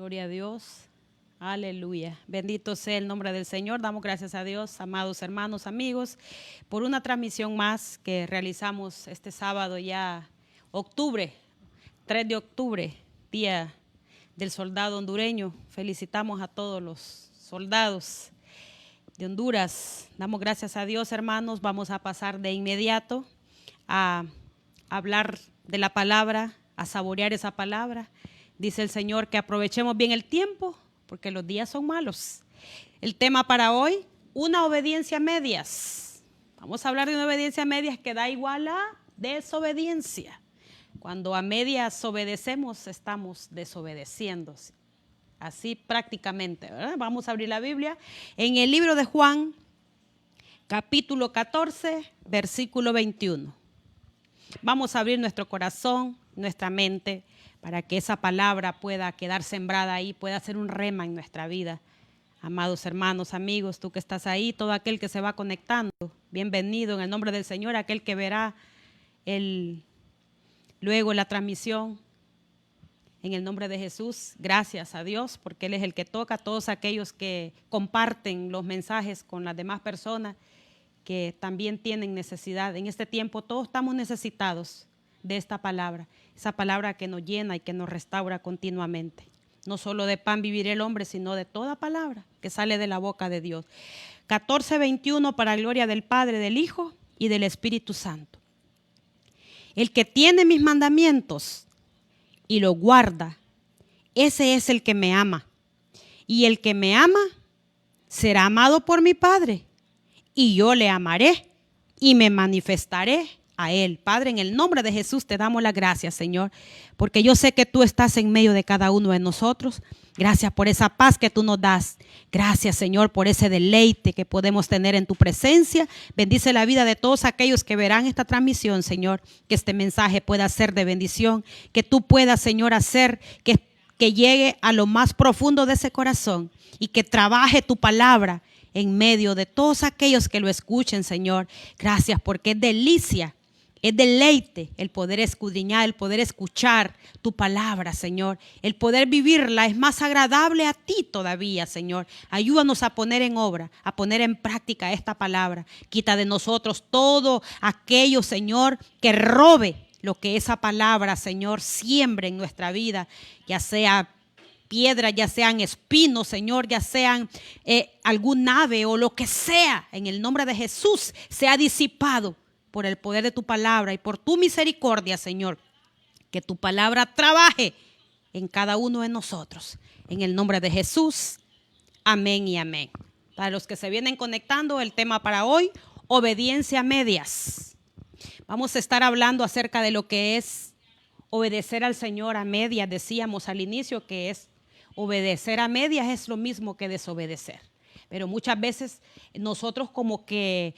Gloria a Dios. Aleluya. Bendito sea el nombre del Señor. Damos gracias a Dios, amados hermanos, amigos, por una transmisión más que realizamos este sábado ya, octubre, 3 de octubre, Día del Soldado Hondureño. Felicitamos a todos los soldados de Honduras. Damos gracias a Dios, hermanos. Vamos a pasar de inmediato a hablar de la palabra, a saborear esa palabra. Dice el Señor que aprovechemos bien el tiempo, porque los días son malos. El tema para hoy, una obediencia a medias. Vamos a hablar de una obediencia a medias que da igual a desobediencia. Cuando a medias obedecemos, estamos desobedeciendo. Así prácticamente, ¿verdad? Vamos a abrir la Biblia en el libro de Juan, capítulo 14, versículo 21. Vamos a abrir nuestro corazón, nuestra mente, para que esa palabra pueda quedar sembrada ahí, pueda ser un rema en nuestra vida. Amados hermanos, amigos, tú que estás ahí, todo aquel que se va conectando, bienvenido en el nombre del Señor, aquel que verá luego la transmisión, en el nombre de Jesús, gracias a Dios, porque Él es el que toca a todos aquellos que comparten los mensajes con las demás personas que también tienen necesidad. En este tiempo todos estamos necesitados de esta palabra, esa palabra que nos llena y que nos restaura continuamente. No solo de pan vivirá el hombre, sino de toda palabra que sale de la boca de Dios. 14:21 para gloria del Padre, del Hijo y del Espíritu Santo. El que tiene mis mandamientos y los guarda, ese es el que me ama. Y el que me ama será amado por mi Padre. Y yo le amaré y me manifestaré a Él. Padre, en el nombre de Jesús te damos las gracias, Señor, porque yo sé que tú estás en medio de cada uno de nosotros. Gracias por esa paz que tú nos das. Gracias, Señor, por ese deleite que podemos tener en tu presencia. Bendice la vida de todos aquellos que verán esta transmisión, Señor, que este mensaje pueda ser de bendición, que tú puedas, Señor, hacer que llegue a lo más profundo de ese corazón y que trabaje tu palabra en medio de todos aquellos que lo escuchen, Señor. Gracias porque es delicia, es deleite el poder escudriñar, el poder escuchar tu palabra, Señor. El poder vivirla es más agradable a ti todavía, Señor. Ayúdanos a poner en obra, a poner en práctica esta palabra. Quita de nosotros todo aquello, Señor, que robe lo que esa palabra, Señor, siembre en nuestra vida, ya sea piedras, ya sean espinos, Señor, ya sean algún ave o lo que sea, en el nombre de Jesús, sea disipado por el poder de tu palabra y por tu misericordia, Señor. Que tu palabra trabaje en cada uno de nosotros. En el nombre de Jesús, amén y amén. Para los que se vienen conectando, el tema para hoy, obediencia a medias. Vamos a estar hablando acerca de lo que es obedecer al Señor a medias. Decíamos al inicio que es obedecer a medias es lo mismo que desobedecer. Pero muchas veces nosotros como que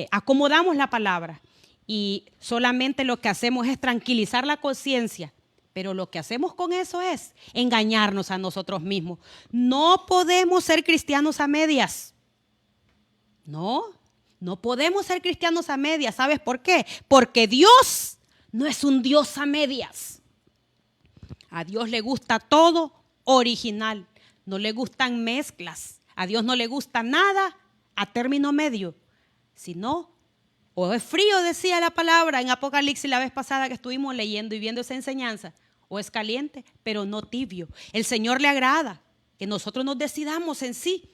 acomodamos la palabra y solamente lo que hacemos es tranquilizar la conciencia. Pero lo que hacemos con eso es engañarnos a nosotros mismos. No podemos ser cristianos a medias. No podemos ser cristianos a medias. ¿Sabes por qué? Porque Dios no es un Dios a medias. A Dios le gusta todo original. No le gustan mezclas. A Dios no le gusta nada a término medio. Sino, o es frío, decía la palabra en Apocalipsis la vez pasada que estuvimos leyendo y viendo esa enseñanza, o es caliente, pero no tibio. El Señor le agrada que nosotros nos decidamos en sí,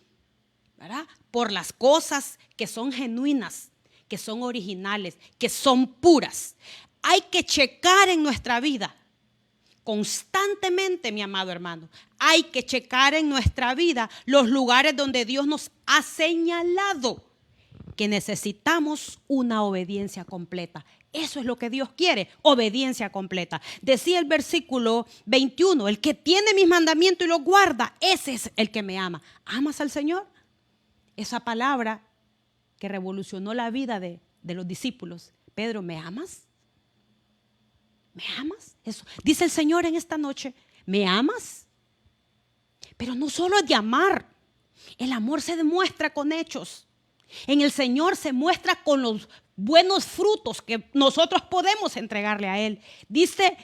¿verdad? Por las cosas que son genuinas, que son originales, que son puras. Hay que checar en nuestra vida constantemente, mi amado hermano. Hay que checar en nuestra vida los lugares donde Dios nos ha señalado que necesitamos una obediencia completa. Eso es lo que Dios quiere, obediencia completa. Decía el versículo 21, el que tiene mis mandamientos y los guarda, ese es el que me ama. ¿Amas al Señor? Esa palabra que revolucionó la vida de los discípulos. Pedro, ¿me amas? ¿Me amas? Eso dice el Señor en esta noche. ¿Me amas? Pero no solo es de amar. El amor se demuestra con hechos. En el Señor se muestra con los buenos frutos que nosotros podemos entregarle a Él. Dice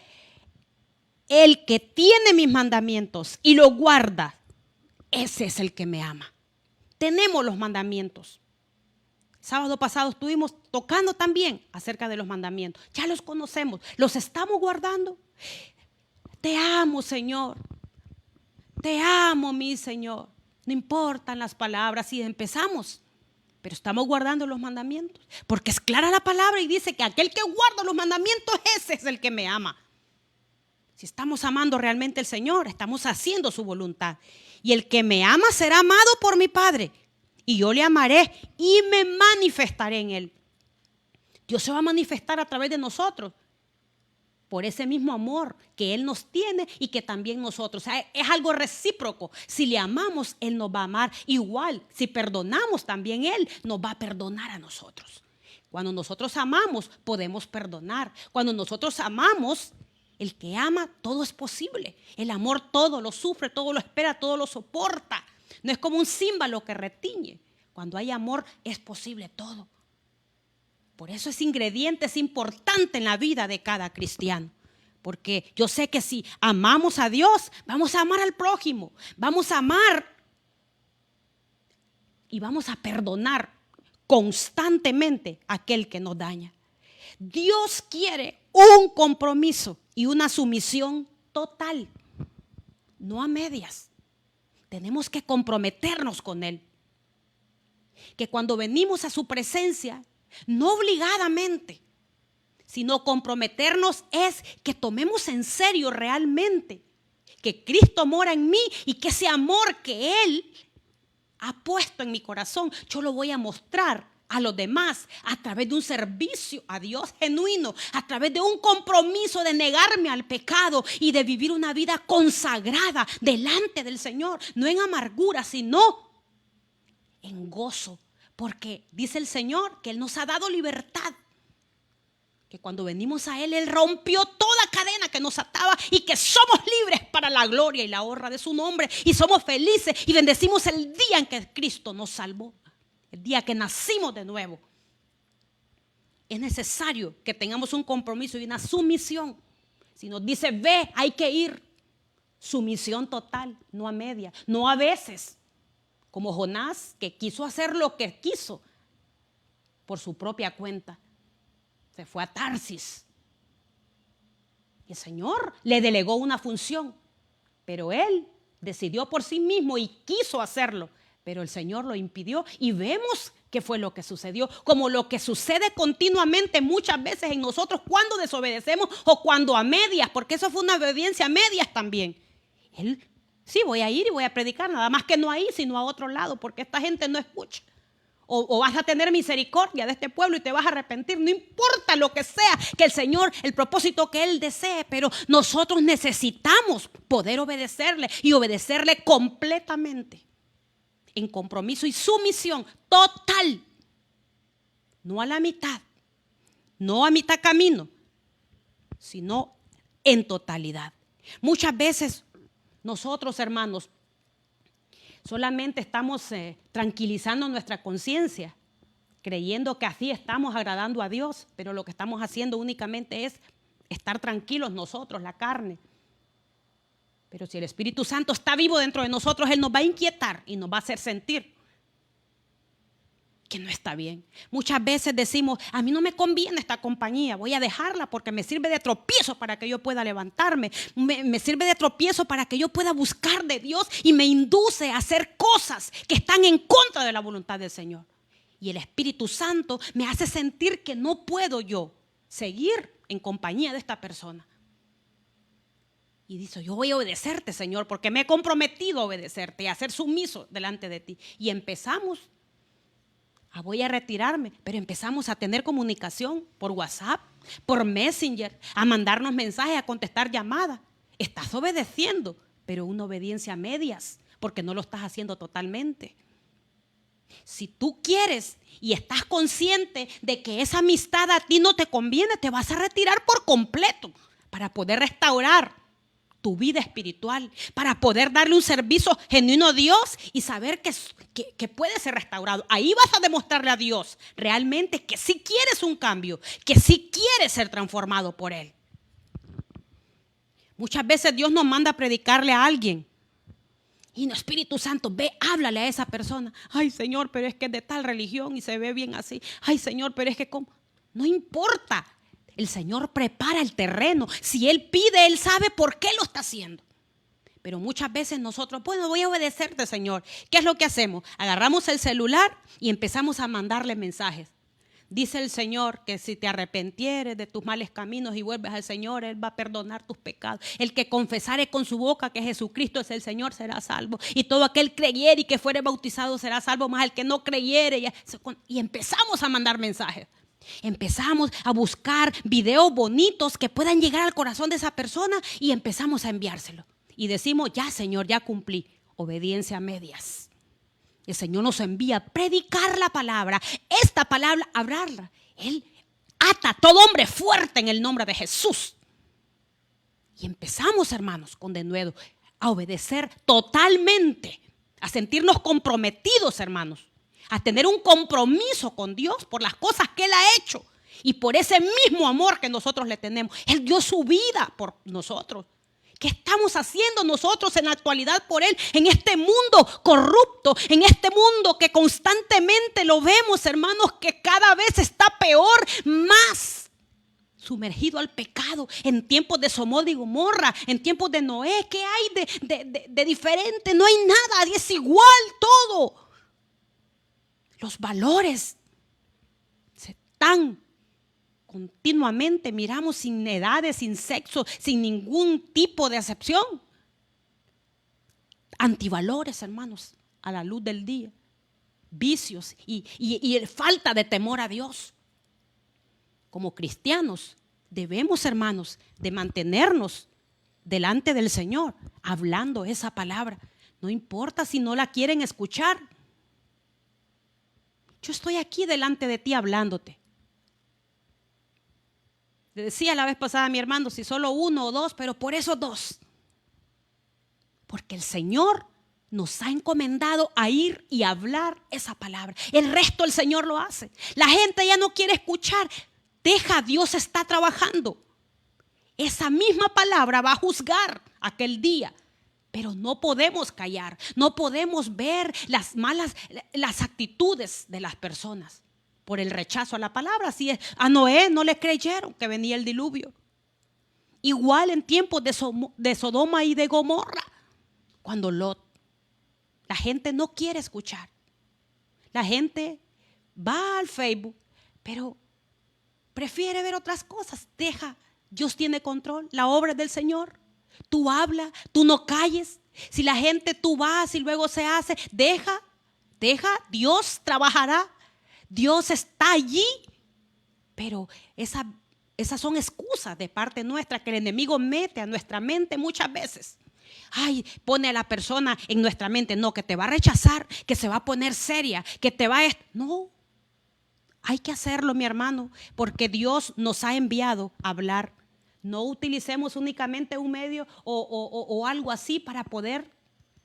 el que tiene mis mandamientos y los guarda, ese es el que me ama. Tenemos los mandamientos. Sábado pasado estuvimos tocando también acerca de los mandamientos. Ya los conocemos, los estamos guardando. Te amo, Señor. Te amo, mi Señor. No importan las palabras si empezamos, pero estamos guardando los mandamientos. Porque es clara la palabra y dice que aquel que guarda los mandamientos, ese es el que me ama. Si estamos amando realmente al Señor, estamos haciendo su voluntad. Y el que me ama será amado por mi Padre. Y yo le amaré y me manifestaré en él. Dios se va a manifestar a través de nosotros. Por ese mismo amor que Él nos tiene y que también nosotros. O sea, es algo recíproco. Si le amamos, Él nos va a amar. Igual, si perdonamos, también Él nos va a perdonar a nosotros. Cuando nosotros amamos, podemos perdonar. Cuando nosotros amamos, el que ama, todo es posible. El amor todo lo sufre, todo lo espera, todo lo soporta. No es como un címbalo que retiñe. Cuando hay amor, es posible todo. Por eso ese ingrediente es importante en la vida de cada cristiano. Porque yo sé que si amamos a Dios, vamos a amar al prójimo. Vamos a amar y vamos a perdonar constantemente a aquel que nos daña. Dios quiere un compromiso y una sumisión total, no a medias. Tenemos que comprometernos con Él. Que cuando venimos a su presencia, no obligadamente, sino comprometernos es que tomemos en serio realmente que Cristo mora en mí y que ese amor que Él ha puesto en mi corazón, yo lo voy a mostrar a los demás a través de un servicio a Dios genuino, a través de un compromiso de negarme al pecado y de vivir una vida consagrada delante del Señor, no en amargura, sino en gozo. Porque dice el Señor que Él nos ha dado libertad. Que cuando venimos a Él, Él rompió toda cadena que nos ataba y que somos libres para la gloria y la honra de su nombre. Y somos felices y bendecimos el día en que Cristo nos salvó. El día que nacimos de nuevo. Es necesario que tengamos un compromiso y una sumisión. Si nos dice ve, hay que ir. Sumisión total, no a media, no a veces. Como Jonás, que quiso hacer lo que quiso por su propia cuenta. Se fue a Tarsis. Y el Señor le delegó una función. Pero él decidió por sí mismo y quiso hacerlo. Pero el Señor lo impidió. Y vemos qué fue lo que sucedió. Como lo que sucede continuamente muchas veces en nosotros cuando desobedecemos o cuando a medias. Porque eso fue una obediencia a medias también. Él sí, voy a ir y voy a predicar, nada más que no ahí, sino a otro lado, porque esta gente no escucha. O vas a tener misericordia de este pueblo y te vas a arrepentir. No importa lo que sea que el Señor, el propósito que Él desee, pero nosotros necesitamos poder obedecerle y obedecerle completamente. En compromiso y sumisión total. No a la mitad, no a mitad camino, sino en totalidad. Muchas veces nosotros, hermanos, solamente estamos tranquilizando nuestra conciencia, creyendo que así estamos agradando a Dios, pero lo que estamos haciendo únicamente es estar tranquilos nosotros, la carne. Pero si el Espíritu Santo está vivo dentro de nosotros, Él nos va a inquietar y nos va a hacer sentir que no está bien. Muchas veces decimos, a mí no me conviene esta compañía, voy a dejarla porque me sirve de tropiezo para que yo pueda levantarme, me sirve de tropiezo para que yo pueda buscar de Dios y me induce a hacer cosas que están en contra de la voluntad del Señor. Y el Espíritu Santo me hace sentir que no puedo yo seguir en compañía de esta persona. Y dice, yo voy a obedecerte, Señor, porque me he comprometido a obedecerte y a ser sumiso delante de ti. Y empezamos voy a retirarme, pero empezamos a tener comunicación por WhatsApp, por Messenger, a mandarnos mensajes, a contestar llamadas. Estás obedeciendo, pero una obediencia a medias, porque no lo estás haciendo totalmente. Si tú quieres y estás consciente de que esa amistad a ti no te conviene, te vas a retirar por completo para poder restaurar tu vida espiritual, para poder darle un servicio genuino a Dios y saber que puede ser restaurado. Ahí vas a demostrarle a Dios realmente que sí quieres un cambio, que sí quieres ser transformado por Él. Muchas veces Dios nos manda a predicarle a alguien. Y no, Espíritu Santo, ve, háblale a esa persona. Ay, Señor, pero es que es de tal religión y se ve bien así. Ay, Señor, pero es que ¿cómo? No importa. El Señor prepara el terreno. Si Él pide, Él sabe por qué lo está haciendo. Pero muchas veces nosotros, bueno, voy a obedecerte, Señor. ¿Qué es lo que hacemos? Agarramos el celular y empezamos a mandarle mensajes. Dice el Señor que si te arrepentieres de tus males caminos y vuelves al Señor, Él va a perdonar tus pecados. El que confesare con su boca que Jesucristo es el Señor será salvo. Y todo aquel creyere y que fuere bautizado será salvo, más el que no creyere. Y empezamos a mandar mensajes. Empezamos a buscar videos bonitos que puedan llegar al corazón de esa persona y empezamos a enviárselo. Y decimos, ya Señor, ya cumplí. Obediencia a medias. El Señor nos envía a predicar la palabra. Esta palabra, hablarla. Él ata a todo hombre fuerte en el nombre de Jesús. Y empezamos, hermanos, con denuedo a obedecer totalmente. A sentirnos comprometidos, hermanos. A tener un compromiso con Dios por las cosas que Él ha hecho. Y por ese mismo amor que nosotros le tenemos. Él dio su vida por nosotros. ¿Qué estamos haciendo nosotros en la actualidad por Él? En este mundo corrupto, en este mundo que constantemente lo vemos, hermanos, que cada vez está peor, más sumergido al pecado. En tiempos de Sodoma y Gomorra, en tiempos de Noé, ¿qué hay de diferente? No hay nada, es igual todo. Los valores se están continuamente, miramos sin edades, sin sexo, sin ningún tipo de acepción. Antivalores, hermanos, a la luz del día. Vicios y falta de temor a Dios. Como cristianos debemos, hermanos, de mantenernos delante del Señor, hablando esa palabra. No importa si no la quieren escuchar. Yo estoy aquí delante de ti hablándote. Le decía la vez pasada a mi hermano, si solo uno o dos, pero por eso dos. Porque el Señor nos ha encomendado a ir y hablar esa palabra. El resto el Señor lo hace. La gente ya no quiere escuchar. Deja, Dios está trabajando. Esa misma palabra va a juzgar aquel día. Pero no podemos callar. No podemos ver las actitudes de las personas. Por el rechazo a la palabra. Así es. A Noé no le creyeron que venía el diluvio. Igual en tiempos de Sodoma y de Gomorra. Cuando Lot, la gente no quiere escuchar. La gente va al Facebook, pero prefiere ver otras cosas. Deja, Dios tiene control. La obra es del Señor. Tú habla, tú no calles. Si la gente tú vas y luego se hace, deja, Dios trabajará. Dios está allí, pero esas son excusas de parte nuestra que el enemigo mete a nuestra mente muchas veces. Ay, pone a la persona en nuestra mente, no, que te va a rechazar, que se va a poner seria, que te va a... No, hay que hacerlo, mi hermano, porque Dios nos ha enviado a hablar. No utilicemos únicamente un medio o algo así para poder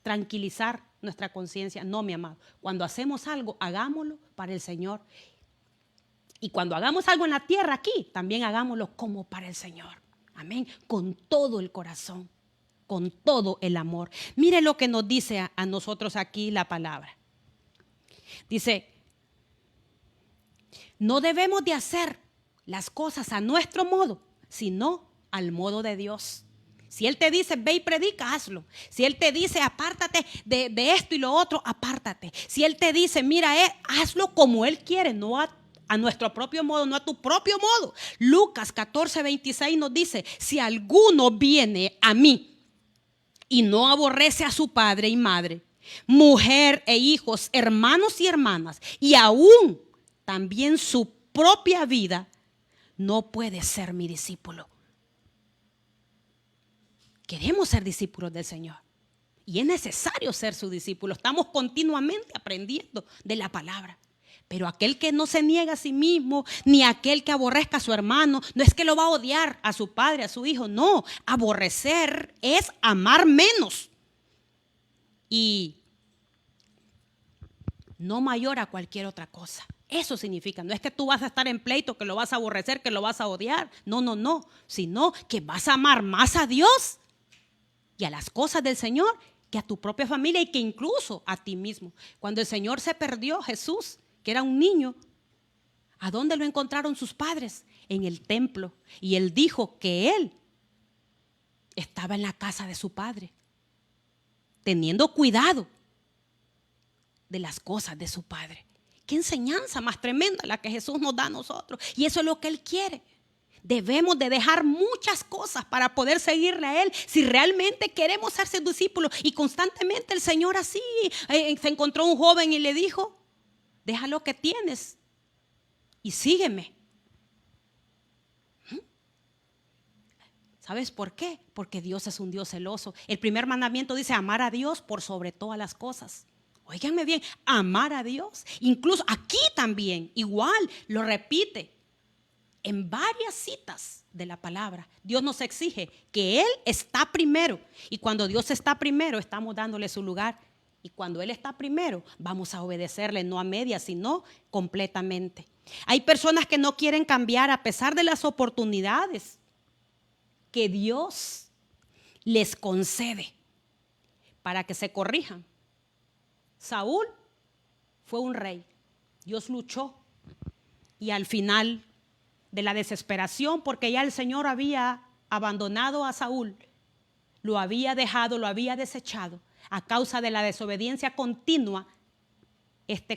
tranquilizar nuestra conciencia. No, mi amado. Cuando hacemos algo, hagámoslo para el Señor. Y cuando hagamos algo en la tierra aquí, también hagámoslo como para el Señor. Amén. Con todo el corazón, con todo el amor. Mire lo que nos dice a nosotros aquí la palabra. Dice, no debemos de hacer las cosas a nuestro modo, sino al modo de Dios. Si Él te dice, ve y predica, hazlo. Si Él te dice, apártate de esto y lo otro, apártate. Si Él te dice, mira, hazlo como Él quiere, no a nuestro propio modo, no a tu propio modo. Lucas 14:26 nos dice, si alguno viene a mí y no aborrece a su padre y madre, mujer e hijos, hermanos y hermanas, y aún también su propia vida, no puede ser mi discípulo. Queremos ser discípulos del Señor y es necesario ser su discípulo. Estamos continuamente aprendiendo de la palabra. Pero aquel que no se niega a sí mismo, ni aquel que aborrezca a su hermano, no es que lo va a odiar a su padre, a su hijo. No, aborrecer es amar menos y no mayor a cualquier otra cosa. Eso significa, no es que tú vas a estar en pleito, que lo vas a aborrecer, que lo vas a odiar. No, sino que vas a amar más a Dios y a las cosas del Señor que a tu propia familia y que incluso a ti mismo. Cuando el Señor se perdió, Jesús, que era un niño, ¿a dónde lo encontraron sus padres? En el templo. Y él dijo que él estaba en la casa de su padre, teniendo cuidado de las cosas de su padre. Qué enseñanza más tremenda la que Jesús nos da a nosotros. Y eso es lo que Él quiere. Debemos de dejar muchas cosas para poder seguirle a Él si realmente queremos ser sus discípulos. Y constantemente el Señor así, se encontró un joven y le dijo, deja lo que tienes y sígueme. ¿Sabes por qué? Porque Dios es un Dios celoso. El primer mandamiento dice amar a Dios por sobre todas las cosas. Óiganme bien, amar a Dios. Incluso aquí también, igual, lo repite en varias citas de la palabra. Dios nos exige que Él está primero. Y cuando Dios está primero, estamos dándole su lugar. Y cuando Él está primero, vamos a obedecerle, no a medias, sino completamente. Hay personas que no quieren cambiar a pesar de las oportunidades que Dios les concede para que se corrijan. Saúl fue un rey. Dios luchó y al final de la desesperación, porque ya el Señor había abandonado a Saúl, lo había dejado, lo había desechado, a causa de la desobediencia continua,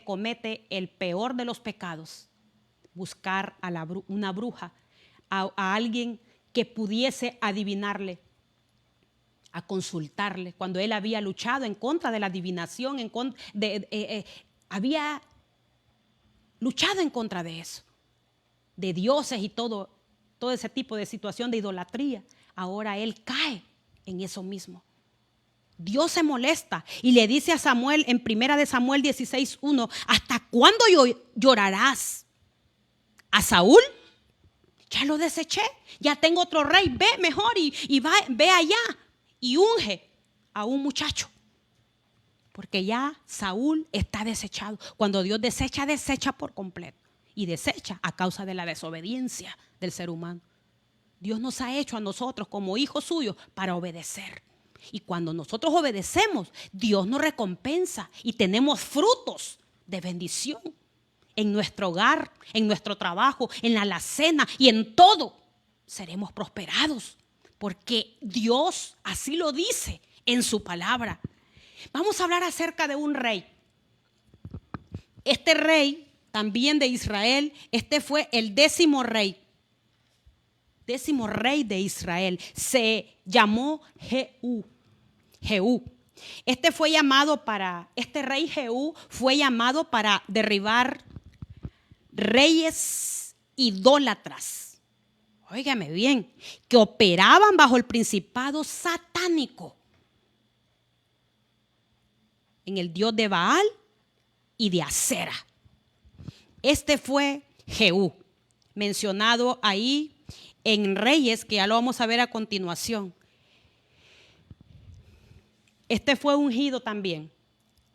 comete el peor de los pecados: buscar a una bruja, a alguien que pudiese adivinarle, a consultarle, cuando él había luchado en contra de la adivinación, había luchado en contra de eso, de dioses y todo ese tipo de situación de idolatría. Ahora él cae en eso mismo. Dios se molesta y le dice a Samuel en 1 Samuel 16:1, ¿hasta cuándo llorarás a Saúl? Ya lo deseché, ya tengo otro rey, ve mejor y ve allá y unge a un muchacho. Porque ya Saúl está desechado. Cuando Dios desecha, desecha por completo. Y desecha a causa de la desobediencia del ser humano. Dios nos ha hecho a nosotros como hijos suyos para obedecer. Y cuando nosotros obedecemos, Dios nos recompensa y tenemos frutos de bendición. En nuestro hogar, en nuestro trabajo, en la alacena y en todo seremos prosperados, porque Dios así lo dice en su palabra. Vamos a hablar acerca de un rey. Este rey también de Israel, fue el 10º rey. 10º rey de Israel. Se llamó Jehú. Este rey Jehú fue llamado para derribar reyes idólatras, óigame bien, que operaban bajo el principado satánico en el dios de Baal y de Acera. Este fue Jehú, mencionado ahí en Reyes, que ya lo vamos a ver a continuación. Este fue ungido también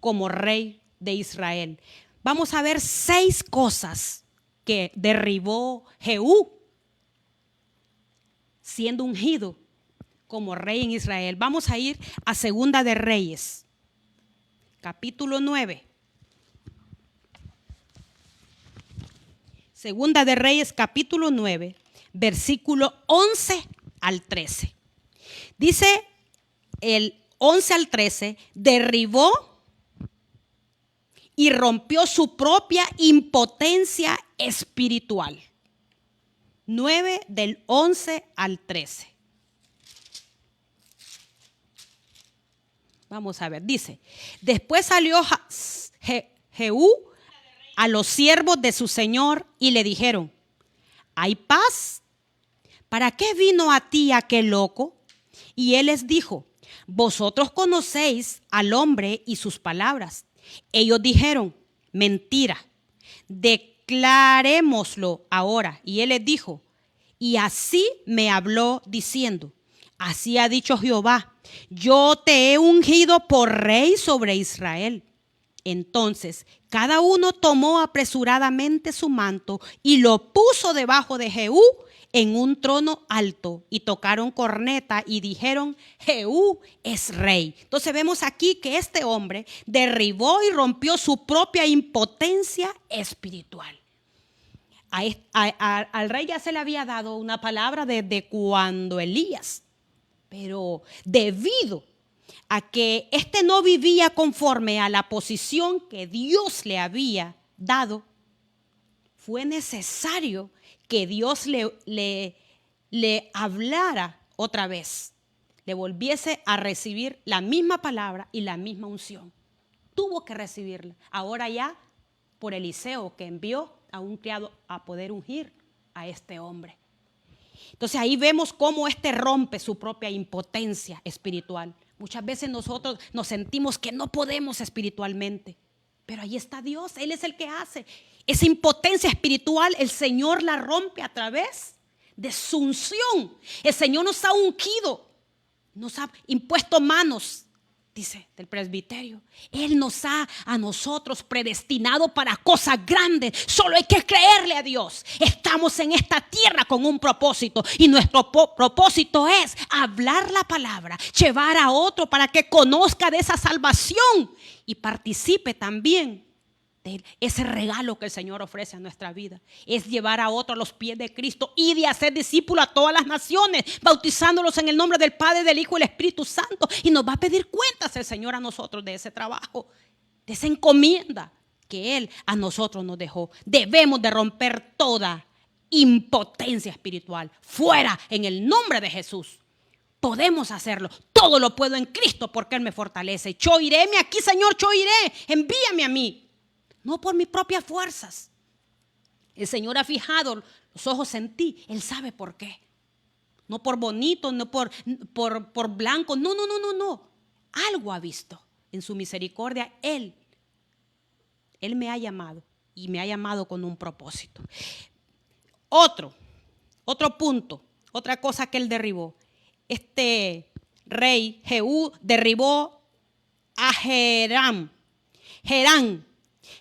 como rey de Israel. Vamos a ver 6 cosas que derribó Jehú siendo ungido como rey en Israel. Vamos a ir a 2 de Reyes, capítulo 9. 2 de Reyes, capítulo 9, versículo 11 al 13. Dice el 11 al 13, derribó y rompió su propia impotencia espiritual. 9 del 11 al 13. Vamos a ver, dice: después salió Jehú a los siervos de su señor y le dijeron: ¿hay paz? ¿Para qué vino a ti aquel loco? Y él les dijo: vosotros conocéis al hombre y sus palabras. Ellos dijeron: mentira, declarémoslo ahora. Y él les dijo: y así me habló diciendo: así ha dicho Jehová, yo te he ungido por rey sobre Israel. Entonces cada uno tomó apresuradamente su manto y lo puso debajo de Jehú en un trono alto y tocaron corneta y dijeron: Jehú es rey. Entonces vemos aquí que este hombre derribó y rompió su propia impotencia espiritual. Al rey ya se le había dado una palabra desde cuando Elías, pero debido a que éste no vivía conforme a la posición que Dios le había dado, fue necesario que Dios le hablara otra vez, le volviese a recibir la misma palabra y la misma unción. Tuvo que recibirla. Ahora ya por Eliseo, que envió a un criado a poder ungir a este hombre. Entonces ahí vemos cómo rompe su propia impotencia espiritual. Muchas veces nosotros nos sentimos que no podemos espiritualmente, pero ahí está Dios, Él es el que hace. Esa impotencia espiritual el Señor la rompe a través de su unción. El Señor nos ha ungido, nos ha impuesto manos, dice, del presbiterio. Él nos ha a nosotros predestinado para cosas grandes. Solo hay que creerle a Dios. Estamos en esta tierra con un propósito, y nuestro propósito es hablar la palabra, llevar a otro para que conozca de esa salvación y participe también de ese regalo que el Señor ofrece a nuestra vida. Es llevar a otro a los pies de Cristo y de hacer discípulos a todas las naciones, bautizándolos en el nombre del Padre, del Hijo y del Espíritu Santo. Y nos va a pedir cuentas el Señor a nosotros de ese trabajo, de esa encomienda que Él a nosotros nos dejó. Debemos de romper toda impotencia espiritual. Fuera en el nombre de Jesús. Podemos hacerlo. Todo lo puedo en Cristo porque Él me fortalece. Yo iré, aquí, Señor, yo iré. Envíame a mí. No por mis propias fuerzas. El Señor ha fijado los ojos en ti. Él sabe por qué. No por bonito, no por blanco. No. Algo ha visto. En su misericordia, Él me ha llamado. Y me ha llamado con un propósito. Otro punto. Otra cosa que Él derribó. Este rey Jehú derribó a Jerán.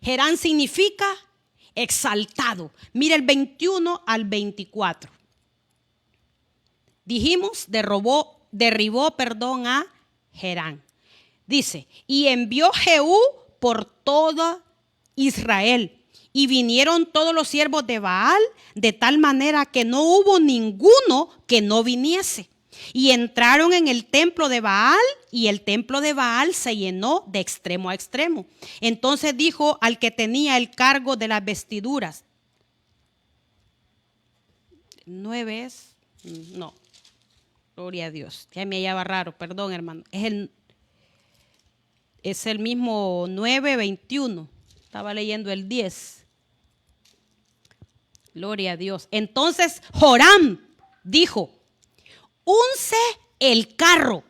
Jerán significa exaltado. Mira el 21 al 24. Dijimos, derribó a Jerán. Dice: y envió Jehú por toda Israel, y vinieron todos los siervos de Baal, de tal manera que no hubo ninguno que no viniese. Y entraron en el templo de Baal, y el templo de Baal se llenó de extremo a extremo. Entonces dijo al que tenía el cargo de las vestiduras. 9 es, no, gloria a Dios, ya me hallaba raro, perdón hermano, es el mismo 9:21, estaba leyendo el 10. Gloria a Dios. Entonces Joram dijo: unce el carro.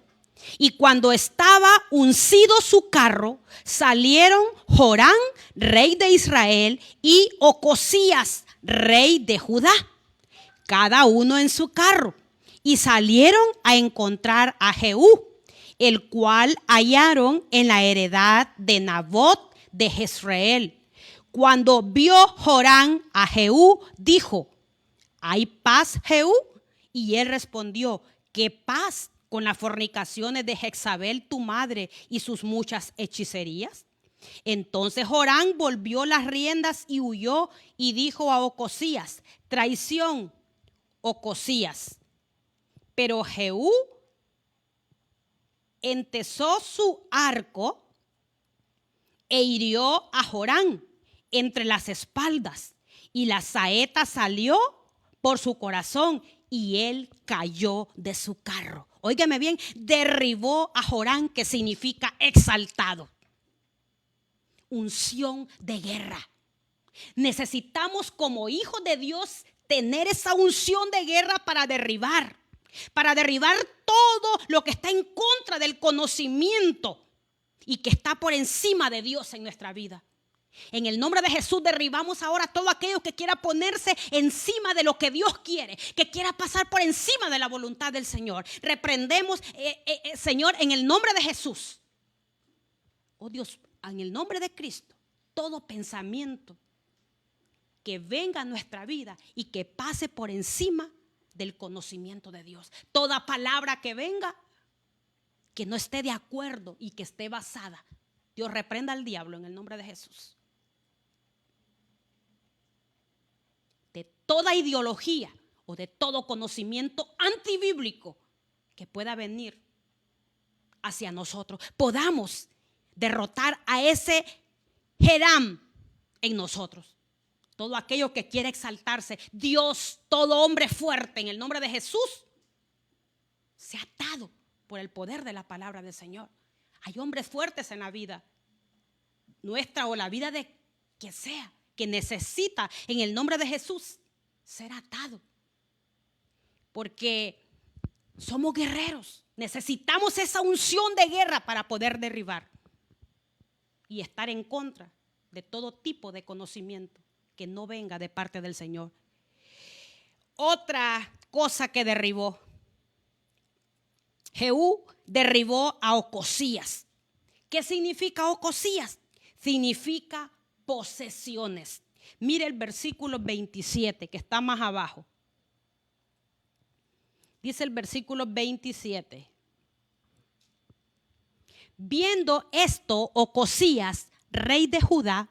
Y cuando estaba uncido su carro, salieron Joram, rey de Israel, y Ocosías, rey de Judá, cada uno en su carro, y salieron a encontrar a Jehú, el cual hallaron en la heredad de Nabot de Jezreel. Cuando vio Joram a Jehú, dijo: ¿hay paz, Jehú? Y él respondió: ¿qué paz con las fornicaciones de Jezabel tu madre y sus muchas hechicerías? Entonces Joram volvió las riendas y huyó, y dijo a Ocosías: traición, Ocosías. Pero Jehú entesó su arco e hirió a Joram entre las espaldas, y la saeta salió por su corazón, y él cayó de su carro. Óigame bien, derribó a Joram, que significa exaltado. Unción de guerra. Necesitamos como hijos de Dios tener esa unción de guerra para derribar todo lo que está en contra del conocimiento y que está por encima de Dios en nuestra vida. En el nombre de Jesús derribamos ahora todo aquello que quiera ponerse encima de lo que Dios quiere, que quiera pasar por encima de la voluntad del Señor. Reprendemos, Señor, en el nombre de Jesús. Oh Dios, en el nombre de Cristo, todo pensamiento que venga a nuestra vida y que pase por encima del conocimiento de Dios. Toda palabra que venga, que no esté de acuerdo y que esté basada, Dios reprenda al diablo en el nombre de Jesús. De toda ideología o de todo conocimiento antibíblico que pueda venir hacia nosotros, podamos derrotar a ese Hiram en nosotros. Todo aquello que quiere exaltarse, Dios, todo hombre fuerte en el nombre de Jesús, se ha atado por el poder de la palabra del Señor. Hay hombres fuertes en la vida nuestra o la vida de quien sea, que necesita en el nombre de Jesús ser atado. Porque somos guerreros, necesitamos esa unción de guerra para poder derribar y estar en contra de todo tipo de conocimiento que no venga de parte del Señor. Otra cosa que derribó, Jehú derribó a Ocosías. ¿Qué significa Ocosías? Significa posesiones. Mire el versículo 27 que está más abajo. Dice el versículo 27. Viendo esto, Ocosías, rey de Judá,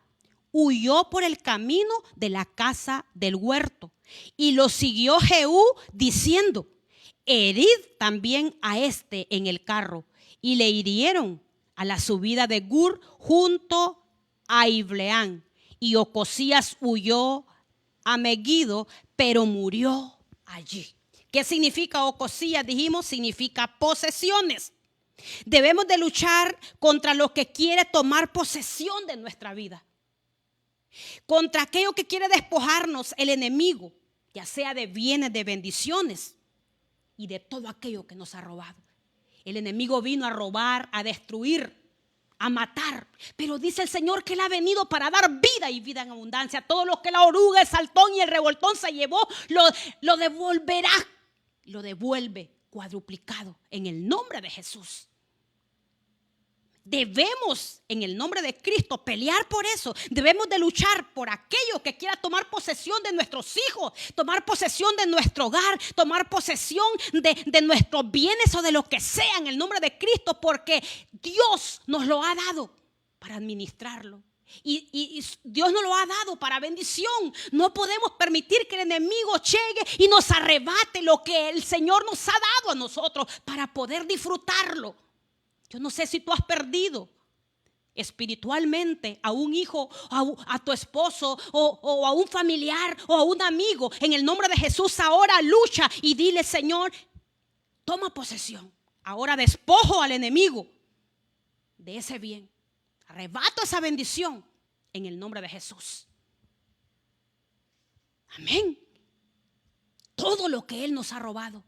huyó por el camino de la casa del huerto y lo siguió Jehú diciendo: herid también a este en el carro. Y le hirieron a la subida de Gur junto a Ibleán. Y Ocosías huyó a Megiddo, pero murió allí. ¿Qué significa Ocosías? Dijimos, significa posesiones. Debemos de luchar contra lo que quiere tomar posesión de nuestra vida. Contra aquello que quiere despojarnos el enemigo, ya sea de bienes, de bendiciones y de todo aquello que nos ha robado. El enemigo vino a robar, a destruir, a matar. Pero dice el Señor que Él ha venido para dar vida y vida en abundancia. Todo lo que la oruga, el saltón y el revoltón se llevó, lo devolverá. Lo devuelve cuadruplicado en el nombre de Jesús. Debemos, en el nombre de Cristo, pelear por eso. Debemos de luchar por aquello que quiera tomar posesión de nuestros hijos, tomar posesión de nuestro hogar, tomar posesión de nuestros bienes o de lo que sea en el nombre de Cristo, porque Dios nos lo ha dado para administrarlo. Y Dios nos lo ha dado para bendición. No podemos permitir que el enemigo llegue y nos arrebate lo que el Señor nos ha dado a nosotros para poder disfrutarlo. Yo no sé si tú has perdido espiritualmente a un hijo, a tu esposo o a un familiar o a un amigo. En el nombre de Jesús ahora lucha y dile: Señor, toma posesión. Ahora despojo al enemigo de ese bien. Arrebato esa bendición en el nombre de Jesús. Amén. Todo lo que Él nos ha robado,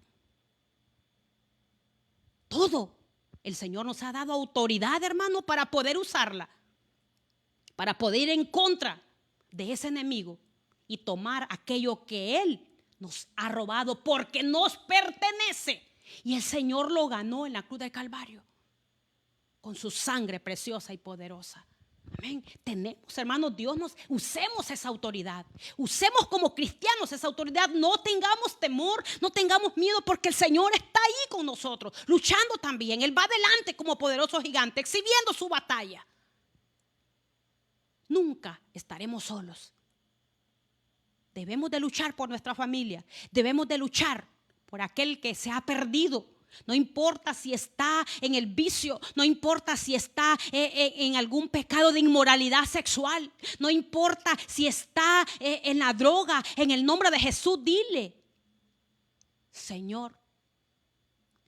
todo. El Señor nos ha dado autoridad, hermano, para poder usarla, para poder ir en contra de ese enemigo y tomar aquello que Él nos ha robado porque nos pertenece. Y el Señor lo ganó en la cruz del Calvario con su sangre preciosa y poderosa. Amén. Tenemos, hermanos, usemos esa autoridad. Usemos como cristianos esa autoridad. No tengamos temor, no tengamos miedo, porque el Señor está ahí con nosotros, luchando también. Él va adelante como poderoso gigante, exhibiendo su batalla. Nunca estaremos solos. Debemos de luchar por nuestra familia. Debemos de luchar por aquel que se ha perdido. No importa si está en el vicio, no importa si está en algún pecado de inmoralidad sexual, no importa si está en la droga. En el nombre de Jesús, dile: Señor,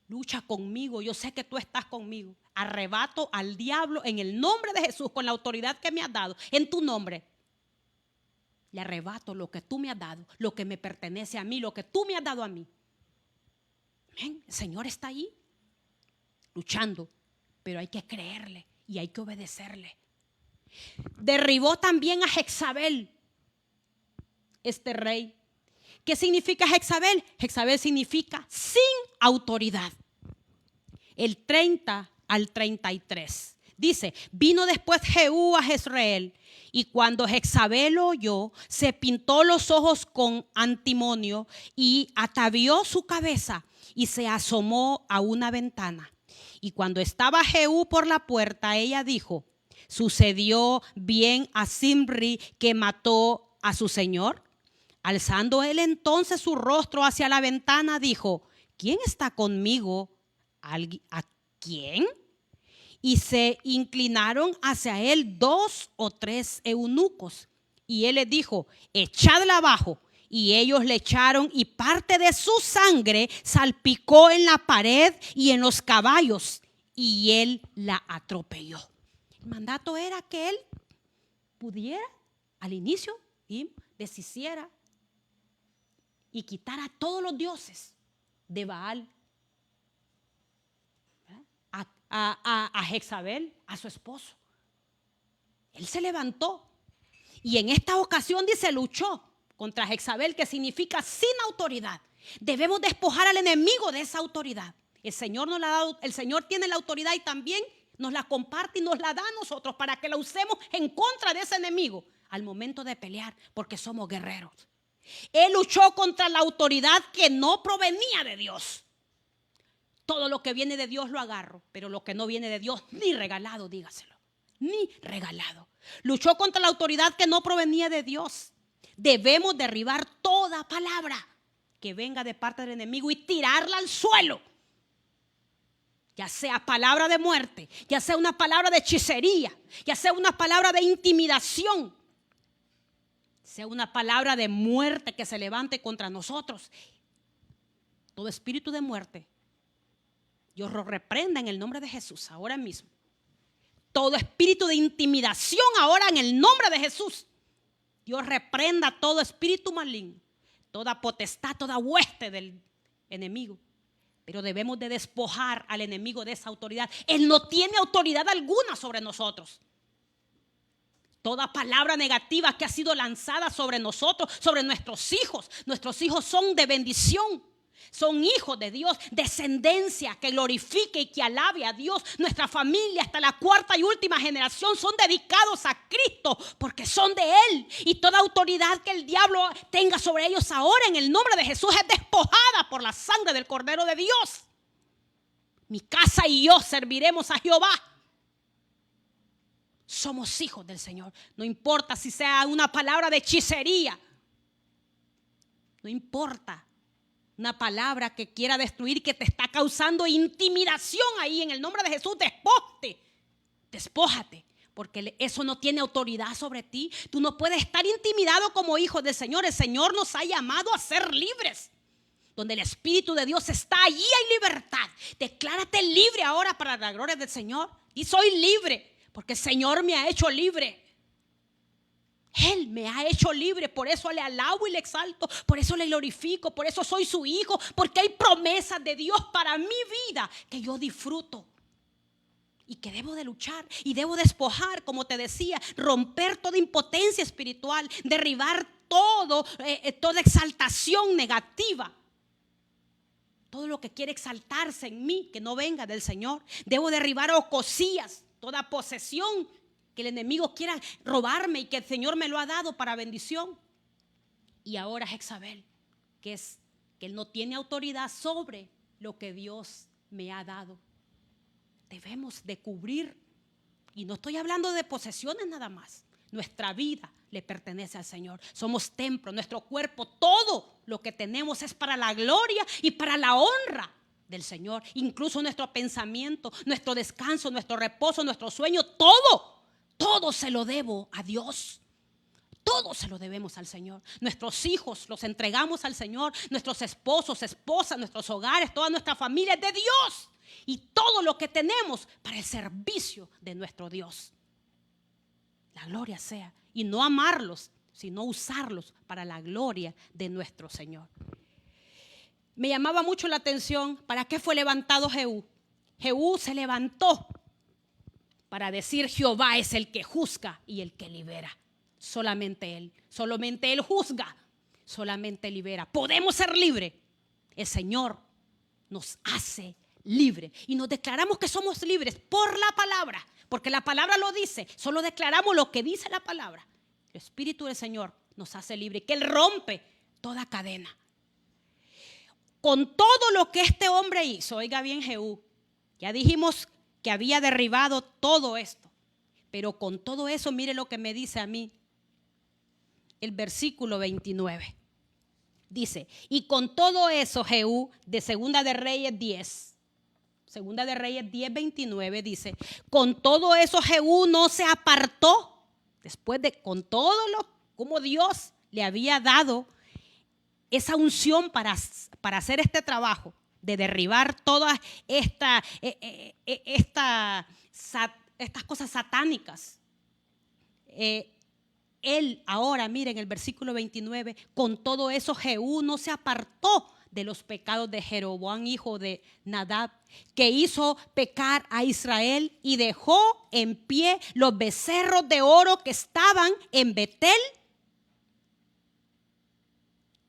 lucha conmigo, yo sé que tú estás conmigo. Arrebato al diablo en el nombre de Jesús, con la autoridad que me has dado, en tu nombre. Le arrebato lo que tú me has dado, lo que me pertenece a mí, lo que tú me has dado a mí. El Señor está ahí luchando, pero hay que creerle y hay que obedecerle. Derribó también a Jezabel, este rey. ¿Qué significa Jezabel? Jezabel significa sin autoridad. El 30 al 33 Dice, vino después Jehú a Jezreel, y cuando Jezabel lo oyó, se pintó los ojos con antimonio y atavió su cabeza y se asomó a una ventana. Y cuando estaba Jehú por la puerta, ella dijo, ¿sucedió bien a Zimri que mató a su señor? Alzando él entonces su rostro hacia la ventana, dijo, ¿quién está conmigo? ¿A quién? Y se inclinaron hacia él 2 o 3 eunucos. Y él les dijo, echadla abajo. Y ellos le echaron, y parte de su sangre salpicó en la pared y en los caballos. Y él la atropelló. El mandato era que él pudiera al inicio y deshiciera y quitara a todos los dioses de Baal. A Jezabel, a su esposo. Él se levantó y en esta ocasión dice luchó contra Jezabel, que significa sin autoridad. Debemos despojar al enemigo de esa autoridad. El Señor nos la ha dado, el Señor tiene la autoridad y también nos la comparte y nos la da a nosotros para que la usemos en contra de ese enemigo al momento de pelear, porque somos guerreros. Él luchó contra la autoridad que no provenía de Dios. Todo lo que viene de Dios lo agarro, pero lo que no viene de Dios, ni regalado, dígaselo, ni regalado. Luchó contra la autoridad que no provenía de Dios. Debemos derribar toda palabra que venga de parte del enemigo y tirarla al suelo. Ya sea palabra de muerte, ya sea una palabra de hechicería, ya sea una palabra de intimidación, sea una palabra de muerte que se levante contra nosotros. Todo espíritu de muerte, Dios lo reprenda en el nombre de Jesús ahora mismo. Todo espíritu de intimidación ahora en el nombre de Jesús. Dios reprenda todo espíritu maligno, toda potestad, toda hueste del enemigo. Pero debemos de despojar al enemigo de esa autoridad. Él no tiene autoridad alguna sobre nosotros. Toda palabra negativa que ha sido lanzada sobre nosotros, sobre nuestros hijos son de bendición. Son hijos de Dios, descendencia que glorifique y que alabe a Dios. Nuestra familia hasta la 4ª y última generación son dedicados a Cristo porque son de Él. Y toda autoridad que el diablo tenga sobre ellos ahora en el nombre de Jesús es despojada por la sangre del Cordero de Dios. Mi casa y yo serviremos a Jehová. Somos hijos del Señor. No importa si sea una palabra de hechicería. No importa. Una palabra que quiera destruir, que te está causando intimidación ahí. En el nombre de Jesús, despójate, porque eso no tiene autoridad sobre ti. Tú no puedes estar intimidado como hijo del Señor. El Señor nos ha llamado a ser libres. Donde el Espíritu de Dios está, allí hay libertad. Declárate libre ahora para la gloria del Señor. Y soy libre, porque el Señor me ha hecho libre. Él me ha hecho libre, por eso le alabo y le exalto, por eso le glorifico, por eso soy su hijo, porque hay promesas de Dios para mi vida que yo disfruto y que debo de luchar y debo despojar, como te decía, romper toda impotencia espiritual, derribar toda exaltación negativa, todo lo que quiere exaltarse en mí que no venga del Señor. Debo derribar ocosías, toda posesión que el enemigo quiera robarme y que el Señor me lo ha dado para bendición. Y ahora Jezabel, que él no tiene autoridad sobre lo que Dios me ha dado. Debemos de cubrir, y no estoy hablando de posesiones nada más. Nuestra vida le pertenece al Señor. Somos templo, nuestro cuerpo, todo lo que tenemos es para la gloria y para la honra del Señor. Incluso nuestro pensamiento, nuestro descanso, nuestro reposo, nuestro sueño, todo se lo debo a Dios. Todo se lo debemos al Señor. Nuestros hijos los entregamos al Señor. Nuestros esposos, esposas, nuestros hogares, toda nuestra familia es de Dios. Y todo lo que tenemos para el servicio de nuestro Dios. La gloria sea. Y no amarlos, sino usarlos para la gloria de nuestro Señor. Me llamaba mucho la atención, ¿para qué fue levantado Jehú? Jehú se levantó para decir: Jehová es el que juzga y el que libera. Solamente Él juzga, solamente libera. Podemos ser libres. El Señor nos hace libre. Y nos declaramos que somos libres por la palabra, porque la palabra lo dice. Solo declaramos lo que dice la palabra. El Espíritu del Señor nos hace libre, que Él rompe toda cadena. Con todo lo que este hombre hizo, oiga bien Jehú, ya dijimos que había derribado todo esto, pero con todo eso, mire lo que me dice a mí el versículo 29. Dice, y con todo eso Jehú, de Segunda de Reyes 10, Segunda de Reyes 10, 29, dice, con todo eso Jehú no se apartó, después de, con todo lo, como Dios le había dado esa unción para hacer este trabajo, de derribar todas estas cosas satánicas. Él ahora, miren el versículo 29, con todo eso Jehú no se apartó de los pecados de Jeroboam, hijo de Nadab, que hizo pecar a Israel y dejó en pie los becerros de oro que estaban en Betel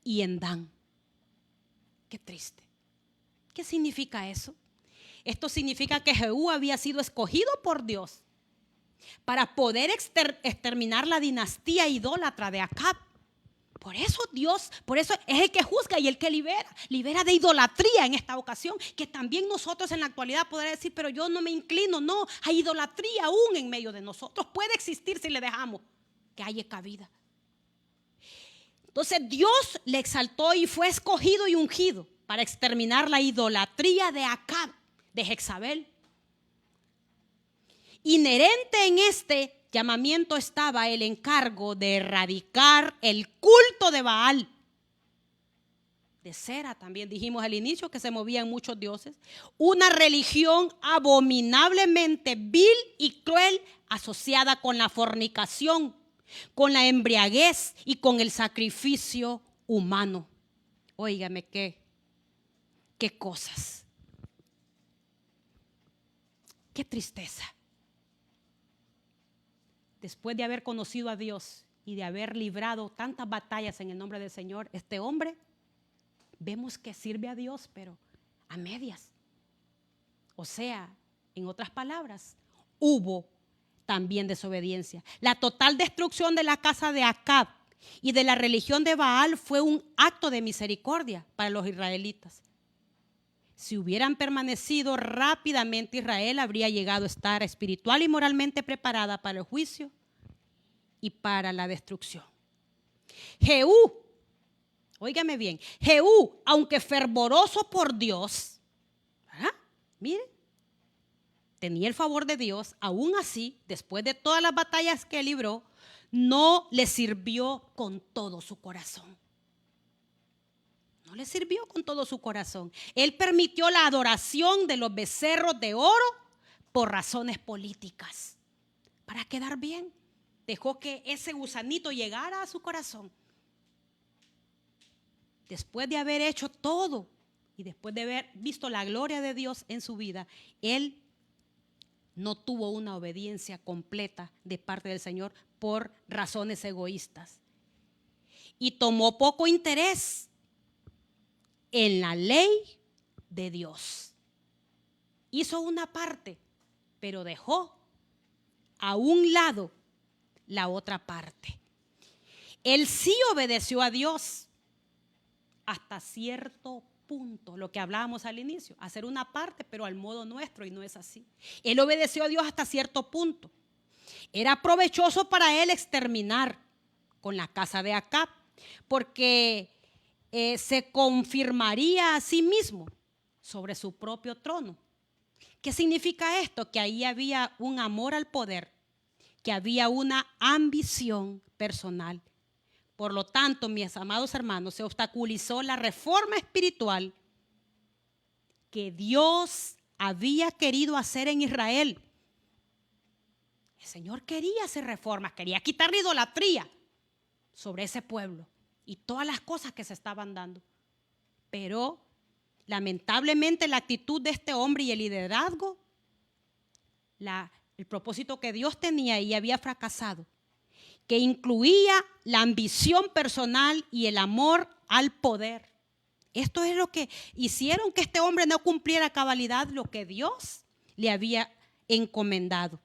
y en Dan. Qué triste. ¿Qué significa eso? Esto significa que Jehú había sido escogido por Dios para poder exterminar la dinastía idólatra de Acab. Por eso Dios, por eso es el que juzga y el que libera de idolatría en esta ocasión, que también nosotros en la actualidad podemos decir, pero yo no me inclino, no, hay idolatría aún en medio de nosotros, puede existir si le dejamos que haya cabida. Entonces Dios le exaltó y fue escogido y ungido para exterminar la idolatría de Acab, de Jezabel. Inherente en este llamamiento estaba el encargo de erradicar el culto de Baal, de Cera, también dijimos al inicio que se movían muchos dioses, una religión abominablemente vil y cruel asociada con la fornicación, con la embriaguez y con el sacrificio humano. Óigame, qué cosas. Qué tristeza. Después de haber conocido a Dios y de haber librado tantas batallas en el nombre del Señor, este hombre vemos que sirve a Dios, pero a medias. O sea, en otras palabras, hubo también desobediencia. La total destrucción de la casa de Acab y de la religión de Baal fue un acto de misericordia para los israelitas. Si hubieran permanecido rápidamente, Israel habría llegado a estar espiritual y moralmente preparada para el juicio y para la destrucción. Jehú, óigame bien, Jehú, aunque fervoroso por Dios, ¿verdad? Mire, tenía el favor de Dios, aún así, después de todas las batallas que libró, no le sirvió con todo su corazón. No le sirvió con todo su corazón. Él permitió la adoración de los becerros de oro por razones políticas, para quedar bien. Dejó que ese gusanito llegara a su corazón. Después de haber hecho todo y después de haber visto la gloria de Dios en su vida, él no tuvo una obediencia completa de parte del Señor por razones egoístas. Y tomó poco interés en la ley de Dios. Hizo una parte, pero dejó a un lado la otra parte. Él sí obedeció a Dios hasta cierto punto, lo que hablábamos al inicio, hacer una parte, pero al modo nuestro, y no es así. Él obedeció a Dios hasta cierto punto. Era provechoso para él exterminar con la casa de Acab, porque se confirmaría a sí mismo sobre su propio trono. ¿Qué significa esto? Que ahí había un amor al poder, que había una ambición personal. Por lo tanto, mis amados hermanos, se obstaculizó la reforma espiritual que Dios había querido hacer en Israel. El Señor quería hacer reformas, quería quitar la idolatría sobre ese pueblo y todas las cosas que se estaban dando. Pero lamentablemente la actitud de este hombre y el liderazgo, el propósito que Dios tenía y había fracasado, que incluía la ambición personal y el amor al poder, Esto es lo que hicieron que este hombre no cumpliera a cabalidad lo que Dios le había encomendado.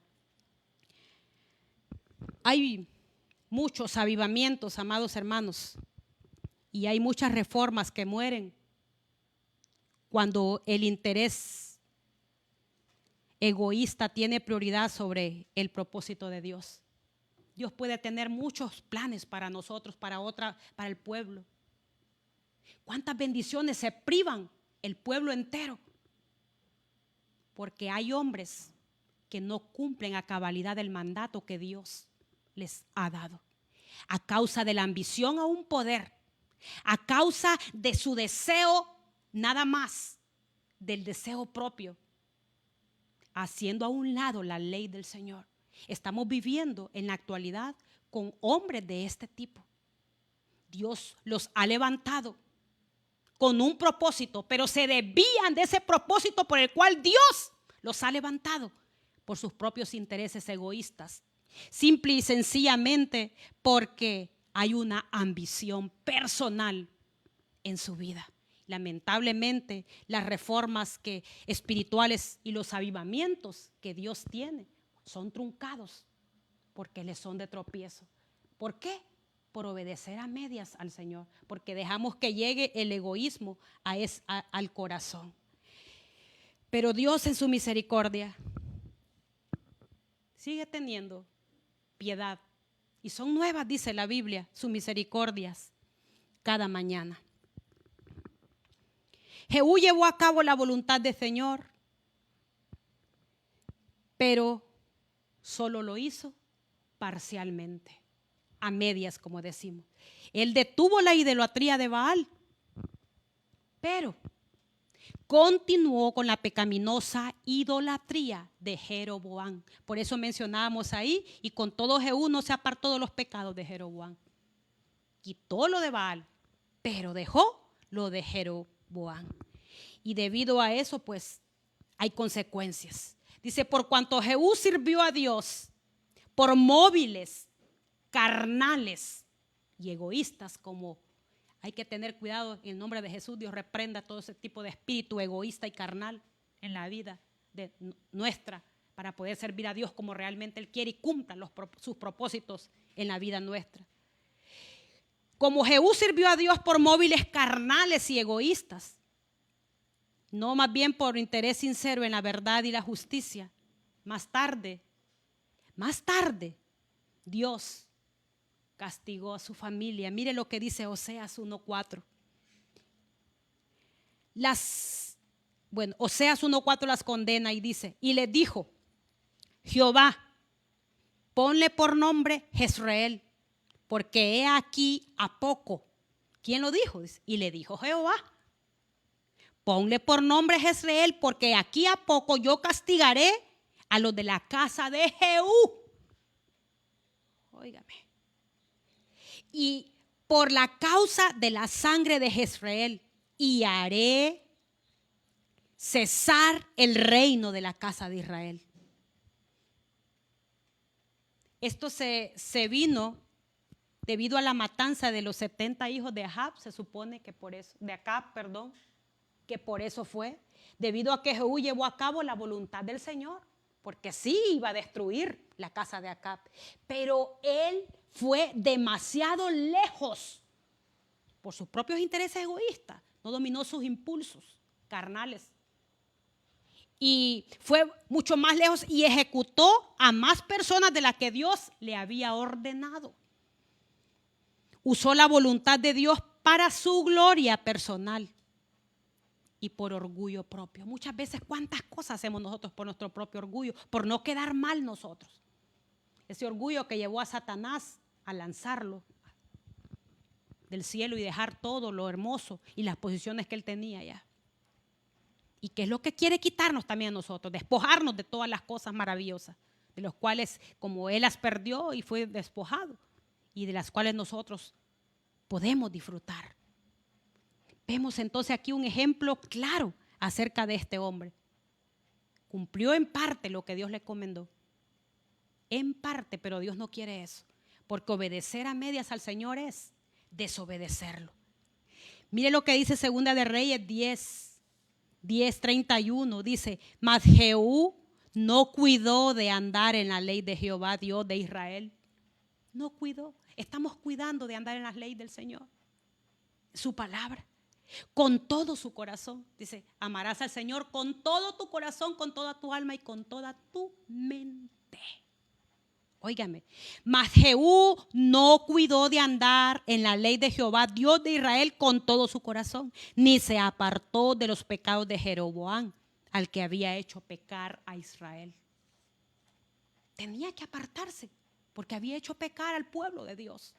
Hay muchos avivamientos, amados hermanos, y hay muchas reformas que mueren cuando el interés egoísta tiene prioridad sobre el propósito de Dios. Dios puede tener muchos planes para nosotros, para el pueblo. ¿Cuántas bendiciones se privan el pueblo entero? Porque hay hombres que no cumplen a cabalidad el mandato que Dios les ha dado. A causa de la ambición a un poder, a causa de su deseo nada más, del deseo propio, haciendo a un lado la ley del Señor. Estamos viviendo en la actualidad con hombres de este tipo. Dios los ha levantado con un propósito, pero se desvían de ese propósito por el cual Dios los ha levantado por sus propios intereses egoístas. Simple y sencillamente porque hay una ambición personal en su vida. Lamentablemente, las reformas espirituales y los avivamientos que Dios tiene son truncados porque les son de tropiezo. ¿Por qué? Por obedecer a medias al Señor, porque dejamos que llegue el egoísmo al corazón. Pero Dios en su misericordia sigue teniendo piedad. Y son nuevas, dice la Biblia, sus misericordias cada mañana. Jehú llevó a cabo la voluntad del Señor, pero solo lo hizo parcialmente, a medias, como decimos. Él detuvo la idolatría de Baal, pero continuó con la pecaminosa idolatría de Jeroboam. Por eso mencionábamos ahí, y con todo Jehú no se apartó de los pecados de Jeroboam. Quitó lo de Baal, pero dejó lo de Jeroboam. Y debido a eso, pues, hay consecuencias. Dice, por cuanto Jehú sirvió a Dios por móviles, carnales y egoístas, como hay que tener cuidado en el nombre de Jesús. Dios reprenda todo ese tipo de espíritu egoísta y carnal en la vida nuestra, para poder servir a Dios como realmente Él quiere y cumpla sus propósitos en la vida nuestra. Como Jehú sirvió a Dios por móviles carnales y egoístas, no más bien por interés sincero en la verdad y la justicia, más tarde, Dios castigó a su familia. Mire lo que dice Oseas 1:4. Oseas 1:4 las condena y dice, y le dijo, Jehová, ponle por nombre Jezreel, porque he aquí a poco. ¿Quién lo dijo? Y le dijo Jehová, ponle por nombre Jezreel, porque aquí a poco yo castigaré a los de la casa de Jehú. Óigame. Y por la causa de la sangre de Jezreel, y haré cesar el reino de la casa de Israel. Esto se vino debido a la matanza de los 70 hijos de Ahab, se supone que por eso, de Acab, perdón, que por eso fue, debido a que Jehú llevó a cabo la voluntad del Señor, porque sí iba a destruir la casa de Acab, pero él fue demasiado lejos por sus propios intereses egoístas, no dominó sus impulsos carnales y fue mucho más lejos y ejecutó a más personas de las que Dios le había ordenado. Usó la voluntad de Dios para su gloria personal y por orgullo propio. Muchas veces, ¿cuántas cosas hacemos nosotros por nuestro propio orgullo? Por no quedar mal nosotros. Ese orgullo que llevó a Satanás a lanzarlo del cielo y dejar todo lo hermoso y las posiciones que él tenía ya. Y que es lo que quiere quitarnos también a nosotros, despojarnos de todas las cosas maravillosas, de las cuales como él las perdió y fue despojado, y de las cuales nosotros podemos disfrutar. Vemos entonces aquí un ejemplo claro acerca de este hombre. Cumplió en parte lo que Dios le encomendó. En parte, pero Dios no quiere eso. Porque obedecer a medias al Señor es desobedecerlo. Mire lo que dice Segunda de Reyes 10:31. Dice, mas Jehú no cuidó de andar en la ley de Jehová, Dios de Israel. No cuidó. Estamos cuidando de andar en las leyes del Señor. Su palabra. Con todo su corazón. Dice, amarás al Señor con todo tu corazón, con toda tu alma y con toda tu mente. Óigame, mas Jehú no cuidó de andar en la ley de Jehová, Dios de Israel, con todo su corazón, ni se apartó de los pecados de Jeroboam, al que había hecho pecar a Israel. Tenía que apartarse, porque había hecho pecar al pueblo de Dios.